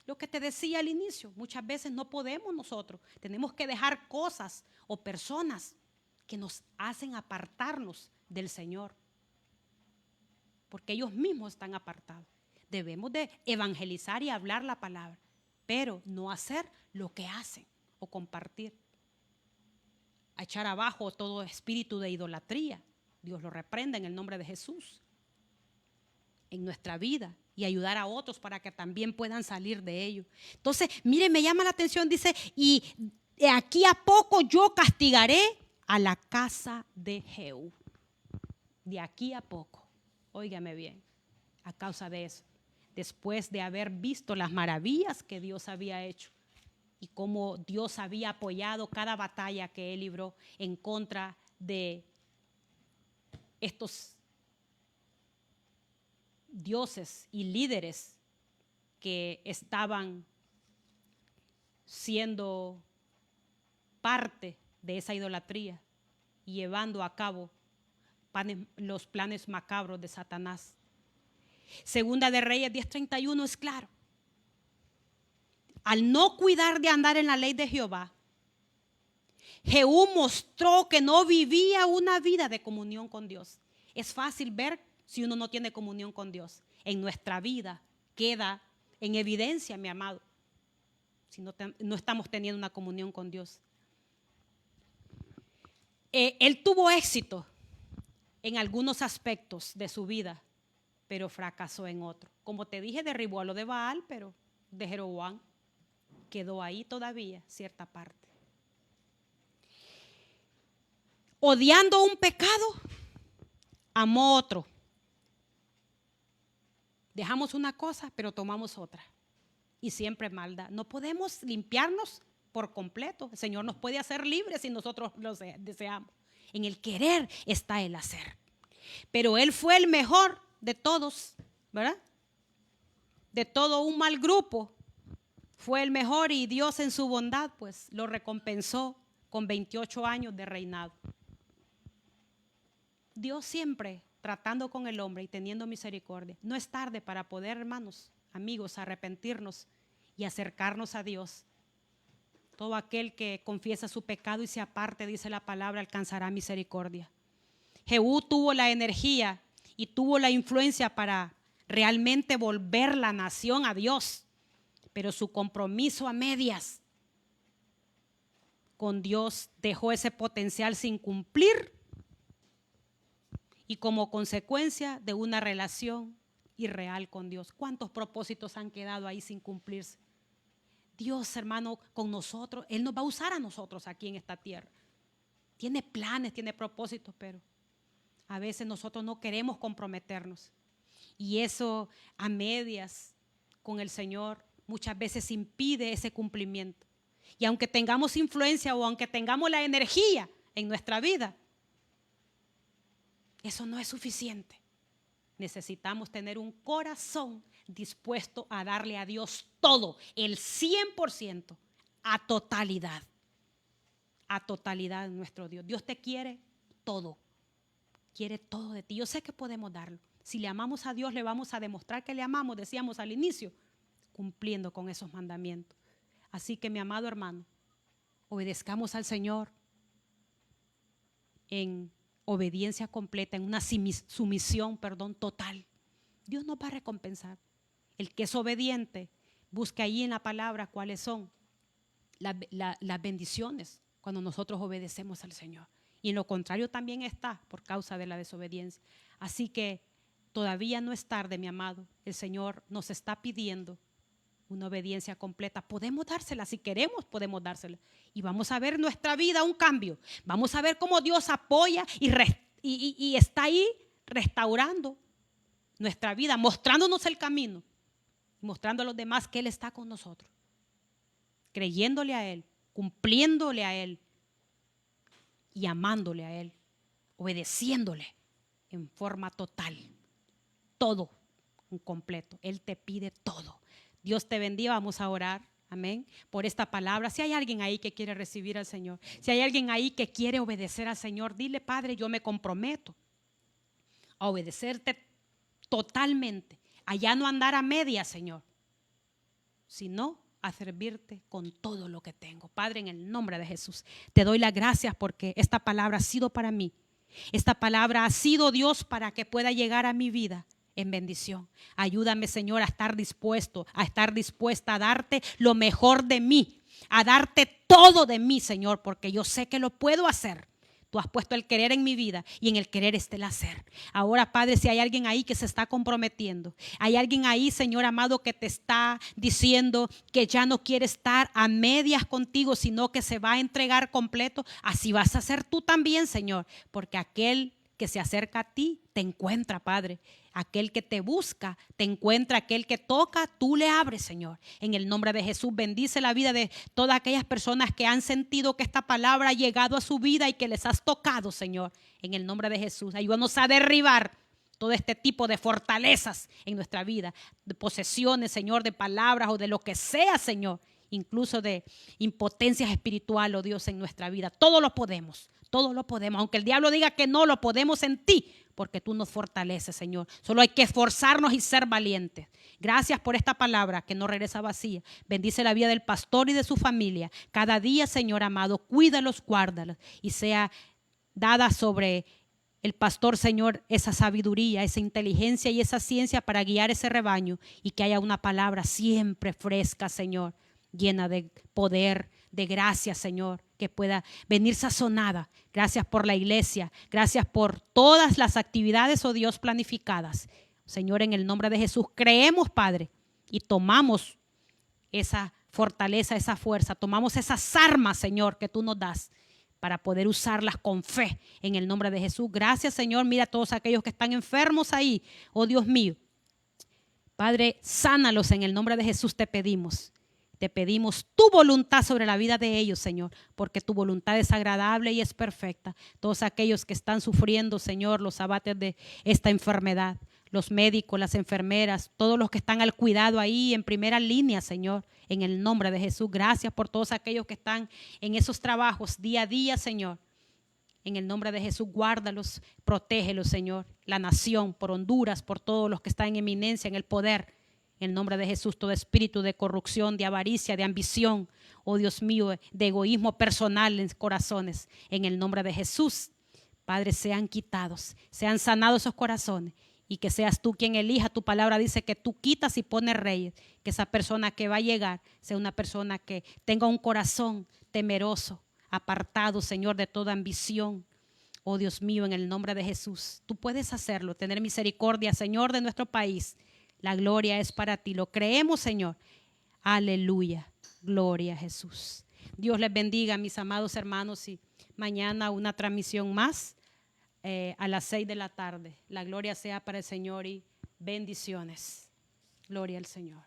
Lo que te decía al inicio, muchas veces no podemos nosotros, tenemos que dejar cosas o personas que nos hacen apartarnos del Señor, porque ellos mismos están apartados. Debemos de evangelizar y hablar la palabra, pero no hacer lo que hacen o compartir. A echar abajo todo espíritu de idolatría. Dios lo reprenda en el nombre de Jesús en nuestra vida y ayudar a otros para que también puedan salir de ello. Entonces, mire, me llama la atención, dice, y de aquí a poco yo castigaré a la casa de Jehú. De aquí a poco, óigame bien, a causa de eso, después de haber visto las maravillas que Dios había hecho y cómo Dios había apoyado cada batalla que él libró en contra de estos dioses y líderes que estaban siendo parte de esa idolatría y llevando a cabo los planes macabros de Satanás. Segunda de Reyes 10:31 es claro. Al no cuidar de andar en la ley de Jehová, Jehú mostró que no vivía una vida de comunión con Dios. Es fácil ver si uno no tiene comunión con Dios. En nuestra vida queda en evidencia, mi amado, si no estamos teniendo una comunión con Dios. Él tuvo éxito en algunos aspectos de su vida, pero fracasó en otros. Como te dije, derribó a lo de Baal, pero de Jeroboam quedó ahí todavía cierta parte. Odiando un pecado, amó otro. Dejamos una cosa, pero tomamos otra. Y siempre maldad. No podemos limpiarnos por completo. El Señor nos puede hacer libres si nosotros lo deseamos. En el querer está el hacer. Pero Él fue el mejor de todos, ¿verdad? De todo un mal grupo. Fue el mejor y Dios en su bondad, pues, lo recompensó con 28 años de reinado. Dios siempre tratando con el hombre y teniendo misericordia. No es tarde para poder, hermanos, amigos, arrepentirnos y acercarnos a Dios. Todo aquel que confiesa su pecado y se aparte, dice la palabra, alcanzará misericordia. Jehú tuvo la energía y tuvo la influencia para realmente volver la nación a Dios, pero su compromiso a medias con Dios dejó ese potencial sin cumplir y como consecuencia de una relación irreal con Dios. ¿Cuántos propósitos han quedado ahí sin cumplirse? Dios, hermano, con nosotros, Él nos va a usar a nosotros aquí en esta tierra. Tiene planes, tiene propósitos, pero a veces nosotros no queremos comprometernos. Y eso a medias con el Señor muchas veces impide ese cumplimiento. Y aunque tengamos influencia o aunque tengamos la energía en nuestra vida, eso no es suficiente. Necesitamos tener un corazón dispuesto a darle a Dios todo, el 100%, a totalidad de nuestro Dios. Dios te quiere todo de ti. Yo sé que podemos darlo. Si le amamos a Dios, le vamos a demostrar que le amamos, decíamos al inicio, cumpliendo con esos mandamientos. Así que, mi amado hermano, obedezcamos al Señor en obediencia completa, en una sumisión, total. Dios nos va a recompensar. El que es obediente, busque ahí en la palabra cuáles son las bendiciones cuando nosotros obedecemos al Señor. Y en lo contrario también está por causa de la desobediencia. Así que todavía no es tarde, mi amado. El Señor nos está pidiendo una obediencia completa. Podemos dársela, si queremos podemos dársela. Y vamos a ver en nuestra vida un cambio. Vamos a ver cómo Dios apoya y está ahí restaurando nuestra vida, mostrándonos el camino, mostrando a los demás que Él está con nosotros, creyéndole a Él, cumpliéndole a Él y amándole a Él, obedeciéndole en forma total, todo un completo. Él te pide todo. Dios te bendiga. Vamos a orar, amén, por esta palabra. Si hay alguien ahí que quiere recibir al Señor, si hay alguien ahí que quiere obedecer al Señor, dile: Padre, yo me comprometo a obedecerte totalmente, a ya no andar a medias, Señor, sino a servirte con todo lo que tengo. Padre, en el nombre de Jesús, te doy las gracias porque esta palabra ha sido para mí. Esta palabra ha sido, Dios, para que pueda llegar a mi vida en bendición. Ayúdame, Señor, a estar dispuesta a darte lo mejor de mí, a darte todo de mí, Señor, porque yo sé que lo puedo hacer. Tú has puesto el querer en mi vida y en el querer está el hacer. Ahora, Padre, si hay alguien ahí que se está comprometiendo, hay alguien ahí, Señor amado, que te está diciendo que ya no quiere estar a medias contigo, sino que se va a entregar completo, así vas a hacer tú también, Señor, porque aquel que se acerca a ti te encuentra, Padre. Aquel que te busca te encuentra, aquel que toca, tú le abres, Señor. En el nombre de Jesús, bendice la vida de todas aquellas personas que han sentido que esta palabra ha llegado a su vida y que les has tocado, Señor. En el nombre de Jesús, ayúdanos a derribar todo este tipo de fortalezas en nuestra vida, de posesiones, Señor, de palabras o de lo que sea, Señor, incluso de impotencias espirituales, oh Dios, en nuestra vida. Todo lo podemos, aunque el diablo diga que no, lo podemos en ti, porque tú nos fortaleces, Señor. Solo hay que esforzarnos y ser valientes. Gracias por esta palabra que no regresa vacía. Bendice la vida del pastor y de su familia. Cada día, Señor amado, cuídalos, guárdalos y sea dada sobre el pastor, Señor, esa sabiduría, esa inteligencia y esa ciencia para guiar ese rebaño, y que haya una palabra siempre fresca, Señor, llena de poder, de gracia, Señor, que pueda venir sazonada. Gracias por la iglesia, gracias por todas las actividades, oh Dios, planificadas. Señor, en el nombre de Jesús, creemos, Padre, y tomamos esa fortaleza, esa fuerza, tomamos esas armas, Señor, que tú nos das para poder usarlas con fe en el nombre de Jesús. Gracias, Señor. Mira a todos aquellos que están enfermos ahí, oh Dios mío. Padre, sánalos en el nombre de Jesús, te pedimos. Te pedimos tu voluntad sobre la vida de ellos, Señor, porque tu voluntad es agradable y es perfecta. Todos aquellos que están sufriendo, Señor, los abates de esta enfermedad, los médicos, las enfermeras, todos los que están al cuidado ahí en primera línea, Señor, en el nombre de Jesús. Gracias por todos aquellos que están en esos trabajos día a día, Señor. En el nombre de Jesús, guárdalos, protégelos, Señor. La nación, por Honduras, por todos los que están en eminencia, en el poder. En el nombre de Jesús, todo espíritu de corrupción, de avaricia, de ambición, oh Dios mío, de egoísmo personal en corazones. En el nombre de Jesús, Padre, sean quitados, sean sanados esos corazones. Y que seas tú quien elija. Tu palabra dice que tú quitas y pones reyes. Que esa persona que va a llegar sea una persona que tenga un corazón temeroso, apartado, Señor, de toda ambición. Oh Dios mío, en el nombre de Jesús, tú puedes hacerlo, tener misericordia, Señor, de nuestro país. La gloria es para ti. Lo creemos, Señor. Aleluya. Gloria a Jesús. Dios les bendiga, mis amados hermanos, y mañana una transmisión más a las 6 de la tarde. La gloria sea para el Señor y bendiciones. Gloria al Señor.